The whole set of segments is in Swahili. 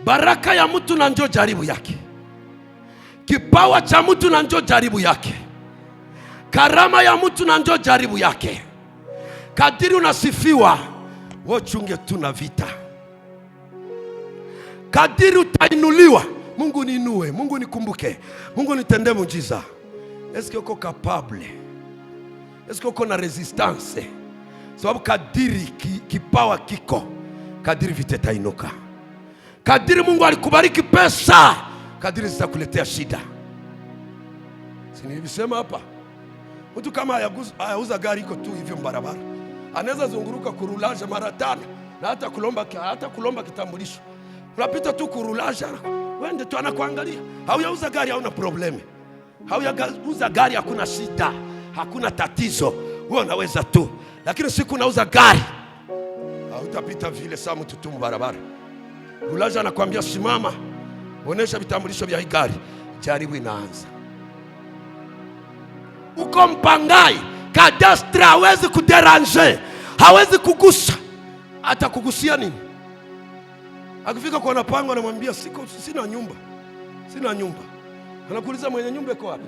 Baraka ya mtu na njoo jaribu yake. Kipawa cha mtu na njoo jaribu yake. Karama ya mtu na njoo jaribu yake. Kadiri unasifiwa, wewe chunge tu na vita. Kadiri utainuliwa, Mungu niinue, Mungu nikumbuke, Mungu nitendee muujiza. Eske uko capable? Eske uko na resistance? Sababu kadiri kipawa kiko, kadiri vita itainuka. Kadiri Mungu alikubariki pesa, kadiri zitakuletea shida. Si nilisema hapa? Mtu kama hayauza gari iko tu hivyo barabara, anaweza zunguruka kurulaja mara 5 na hata kulomba kitambulisho. Unapita tu kurulaja, wende tu anakuangalia. Hauyauza gari hauna probleme. Hauyauza gari hakuna shida, hakuna tatizo. Wewe unaweza tu. Lakini siku unauza gari, hautapita vile saa mtu tu barabara. Rulaja anakuambia simama, onesha vitambulisho vya gari. Jaribu inaanza. Uko mpangai, kadastra hawezi kuderanger, hawezi kugusa. Hata kugusia nini? Akifika kwa napango anamwambia sina nyumba. Sina nyumba. Anakuuliza mwenye nyumba iko wapi?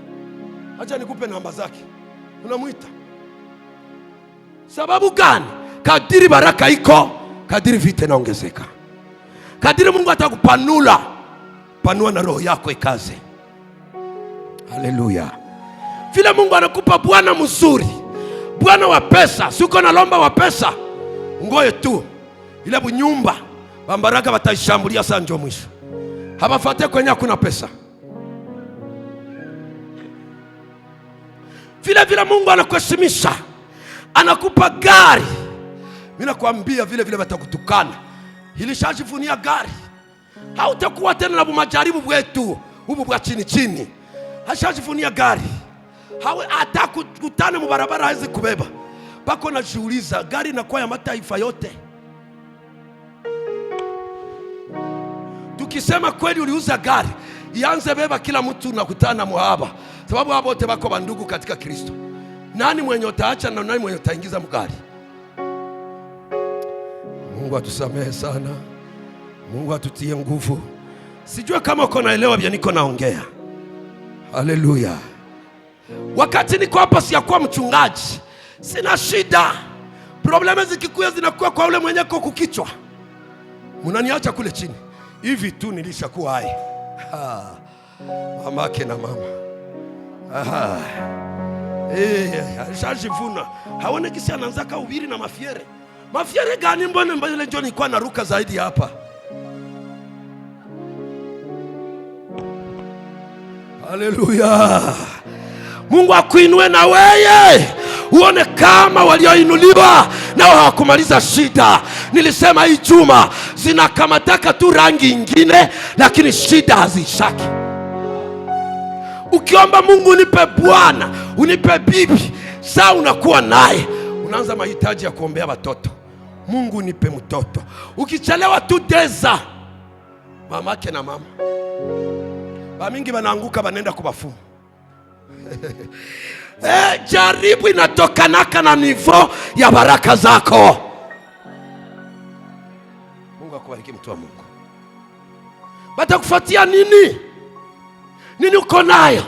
Acha nikupe namba zake. Unamuita. Sababu gani? Kadiri baraka iko, kadiri vita inaongezeka. Kadiri Mungu atakupanua, panua na roho yako ikaze. Haleluya. Vile Mungu anakupa bwana mzuri, bwana wa pesa, siko na lomba wa pesa, ngoye tu ile bunyumba bambaraka bataishambulia saa njoo mwisho. Habafate kwenye hakuna pesa. Vile Mungu anakuheshimisha, anakupa gari, mimi nakwambia vile batakutukana. Ilishajivunia gari, hautakuwa tena na majaribu wetu ubu bwa chini. Hashajivunia gari, hata kutana mubarabara hawezi kubeba. Bako najiuliza, gari inakuwa ya mataifa yote. Tukisema kweli uliuza gari, ianze beba kila mtu nakutana muhaba. Sababu hapo wote bako bandugu katika Kristo. Nani mwenye utaacha na nani mwenye utaingiza mgari? Mungu atusamehe sana. Mungu atutie nguvu. Sijua kama uko naelewa vya niko naongea. Haleluya. Wakati niko hapa siyakuwa mchungaji, sina shida. Problema zikikuya zinakuwa kwa ule mwenye kwa kukichwa. Munaniacha kule chini. Hivi tu nilishakuwa hai. Mamake na mama. Alishajivuna. Haone kisi anaanzaka ubiri na mafiere. Mafiere gani mbona mbele njoo nilikuwa naruka zaidi hapa. Haleluya. Mungu akuinue na weye. Uone kama walioinuliwa na hawakumaliza shida. Nilisema hii juma zinakamataka tu rangi ingine, lakini shida hazishaki. Ukiomba Mungu unipe bwana, unipe bibi, saa unakuwa naye. Unaanza mahitaji ya kuombea watoto. Mungu nipe mtoto. Ukichelewa tu deza, mamake na mama bamingi banaanguka banenda kubafumu. Jaribu inatokanaka na nivo ya baraka zako. Mungu akubariki mtu wa Mungu. Batakufuatia nini? Nini uko nayo?